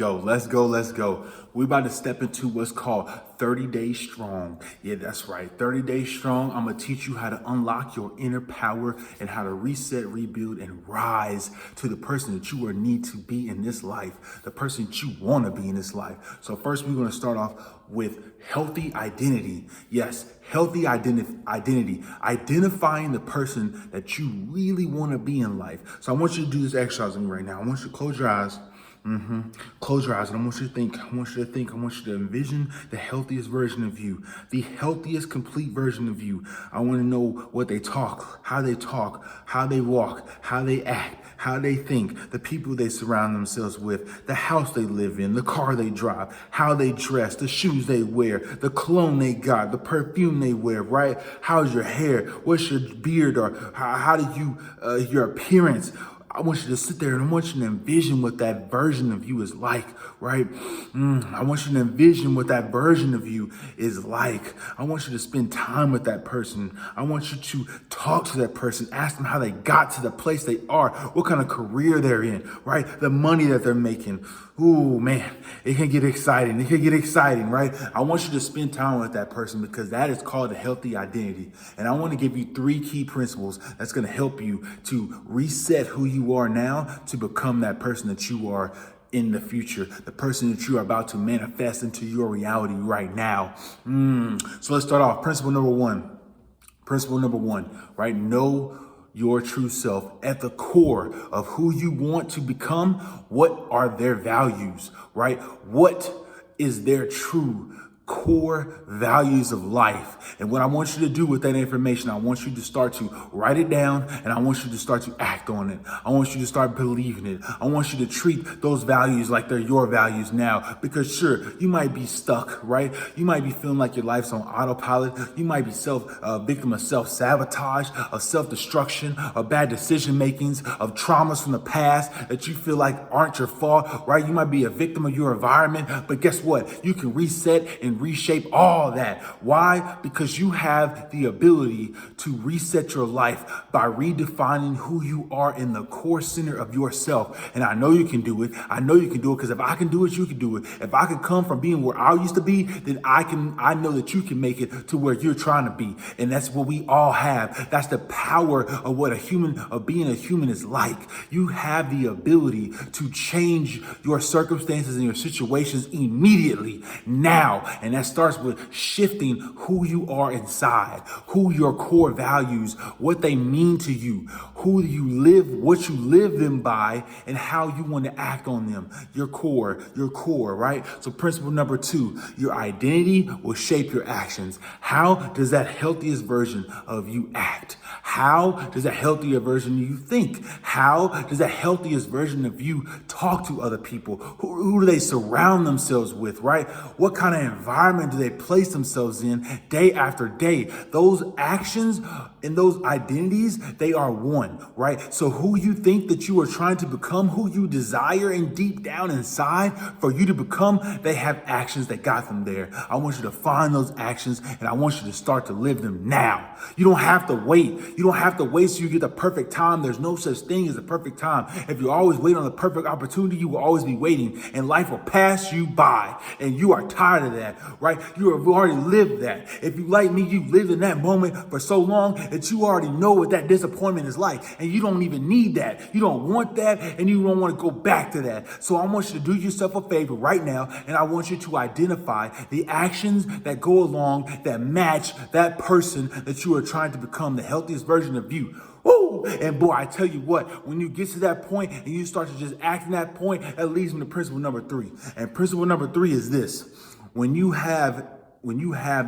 Go, let's go, let's go. We're about to step into what's called 30 Days Strong. Yeah, that's right. 30 Days Strong. I'm going to teach you how to unlock your inner power and how to reset, rebuild, and rise to the person that you need to be in this life, the person that you want to be in this life. So first, we're going to start off with healthy identity. Yes, healthy identity. Identifying the person that you really want to be in life. So I want you to do this exercise with me right now. I want you to close your eyes. Close your eyes and I want you to think. I want you to envision the healthiest version of you, the healthiest complete version of you. I want to know what they talk, how they walk, how they act, how they think, the people they surround themselves with, the house they live in, the car they drive, how they dress, the shoes they wear, the cologne they got, the perfume they wear, right? How's your hair? What's your beard? Or how do you, your appearance? I want you to sit there and I want you to envision what that version of you is like, right? I want you to envision what that version of you is like. I want you to spend time with that person. I want you to talk to that person, ask them how they got to the place they are, what kind of career they're in, right? The money that they're making. Ooh, man, it can get exciting. It can get exciting, right? I want you to spend time with that person because that is called a healthy identity. And I want to give you 3 key principles that's going to help you to reset who you are now to become that person that you are in the future, the person that you are about to manifest into your reality right now. So let's start off. Principle number one, right? Know your true self. At the core of who you want to become, what are their values, right? What is their true core values of life? And what I want you to do with that information, I want you to start to write it down and I want you to start to act on it. I want you to start believing it. I want you to treat those values like they're your values now, because sure, you might be stuck, right? You might be feeling like your life's on autopilot. You might be victim of self-sabotage, of self-destruction, of bad decision makings, of traumas from the past that you feel like aren't your fault, right? You might be a victim of your environment, but guess what? You can reset and reshape all that. Why? Because you have the ability to reset your life by redefining who you are in the core center of yourself. And I know you can do it. I know you can do it because if I can do it, you can do it. If I can come from being where I used to be, then I know that you can make it to where you're trying to be. And that's what we all have. That's the power of what being a human is like. You have the ability to change your circumstances and your situations immediately now. And that starts with shifting who you are inside, who your core values, what they mean to you, who you live, what you live them by, and how you want to act on them. Your core, right? So principle number 2, your identity will shape your actions. How does that healthiest version of you act? How does that healthier version of you think? How does that healthiest version of you talk to other people? Who do they surround themselves with, right? What kind of environment do they place themselves in day after day? Those actions and those identities, they are one, right? So who you think that you are trying to become, who you desire and deep down inside for you to become, they have actions that got them there. I want you to find those actions and I want you to start to live them now. You don't have to wait. You don't have to wait so you get the perfect time. There's no such thing as a perfect time. If you always wait on the perfect opportunity, you will always be waiting and life will pass you by and you are tired of that, right? You have already lived that. If you like me, you lived in that moment for so long that you already know what that disappointment is like and you don't even need that. You don't want that and you don't want to go back to that. So I want you to do yourself a favor right now and I want you to identify the actions that go along that match that person that you are trying to become, the healthiest version of you. Woo! And boy, I tell you what, when you get to that point and you start to just act in that point, that leads me to principle number 3. And principle number 3 is this. When you have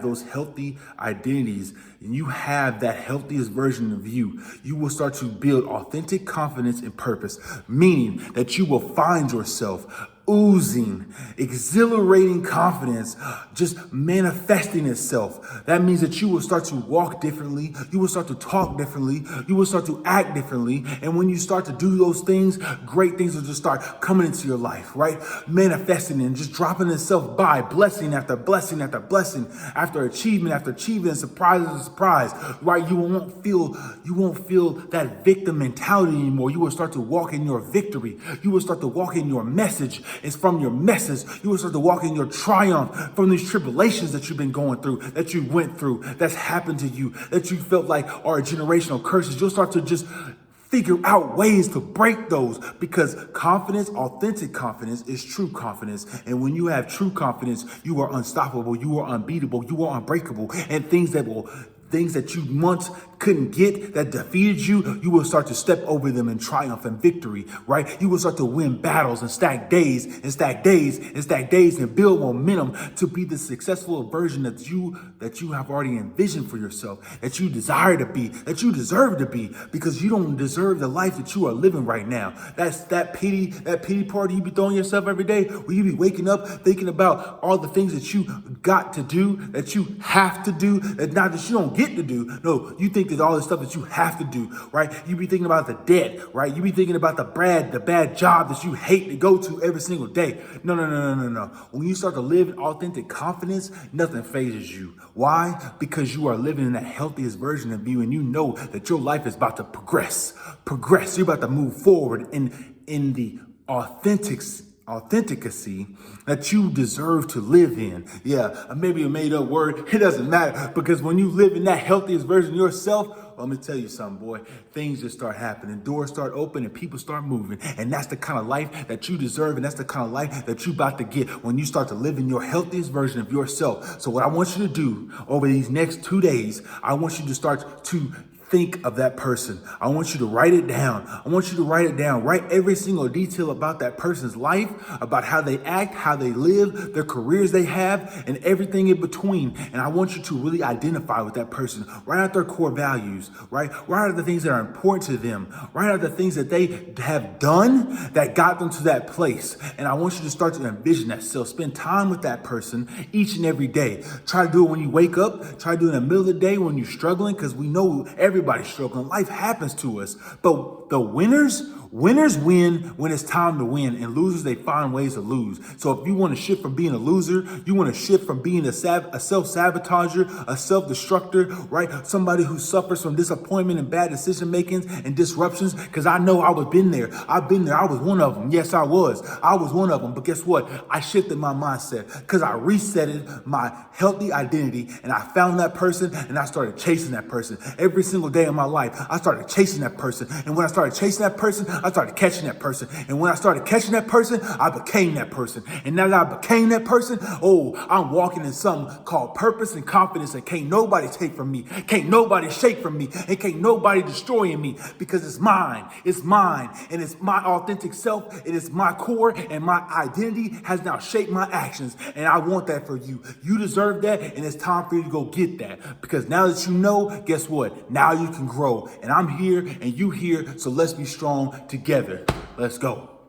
those healthy identities and you have that healthiest version of you, you will start to build authentic confidence and purpose, meaning that you will find yourself oozing, exhilarating confidence, just manifesting itself. That means that you will start to walk differently. You will start to talk differently. You will start to act differently. And when you start to do those things, great things will just start coming into your life, right? Manifesting and just dropping itself by blessing after blessing after blessing, after achievement, surprise after surprise, right? You won't feel that victim mentality anymore. You will start to walk in your victory. You will start to walk in your message. It's from your messes. You will start to walk in your triumph from these tribulations that you've been going through, that you went through, that's happened to you, that you felt like are generational curses. You'll start to just figure out ways to break those, because confidence, authentic confidence, is true confidence. And when you have true confidence, you are unstoppable, you are unbeatable, you are unbreakable. And things that you once couldn't get, that defeated you, you will start to step over them in triumph and victory, right? You will start to win battles and stack days and stack days and stack days and build momentum to be the successful version that you have already envisioned for yourself, that you desire to be, that you deserve to be, because you don't deserve the life that you are living right now. That's that pity party you be throwing yourself every day, where you be waking up thinking about all the things that you got to do, that you have to do, that not that you don't get to do. No, you think there's all this stuff that you have to do, right? You be thinking about the debt, right? You be thinking about the bad job that you hate to go to every single day. No. When you start to live in authentic confidence, nothing phases you. Why? Because you are living in the healthiest version of you, and you know that your life is about to progress. You're about to move forward in the authenticacy that you deserve to live in. Yeah, maybe a made up word. It doesn't matter, because when you live in that healthiest version of yourself, let me tell you something, boy, things just start happening. Doors start opening and people start moving. And that's the kind of life that you deserve. And that's the kind of life that you about to get when you start to live in your healthiest version of yourself. So what I want you to do over these next 2 days, I want you to start to think of that person. I want you to write it down. Write every single detail about that person's life, about how they act, how they live, their careers they have, and everything in between. And I want you to really identify with that person. Write out their core values, right? Write out the things that are important to them. Write out the things that they have done that got them to that place. And I want you to start to envision that self. Spend time with that person each and every day. Try to do it when you wake up. Try to do it in the middle of the day when you're struggling, because we know everybody's struggling. Life happens to us. But the winners win when it's time to win, and losers, they find ways to lose. So if you want to shift from being a loser, you want to shift from being a self-sabotager, a self-destructor, right? Somebody who suffers from disappointment and bad decision makings and disruptions, because I know I've been there. I was one of them. Yes, I was one of them. But guess what? I shifted my mindset, because I resetted my healthy identity, and I found that person, and I started chasing that person. Every single day of my life, I started chasing that person. And when I started chasing that person, I started catching that person. And when I started catching that person, I became that person. And now that I became that person, I'm walking in something called purpose and confidence that can't nobody take from me, can't nobody shake from me, and can't nobody destroy in me, because it's mine, and it's my authentic self, it is my core, and my identity has now shaped my actions, and I want that for you. You deserve that, and it's time for you to go get that, because now that you know, guess what? Now you can grow, and I'm here, and you here, so let's be strong together. Let's go.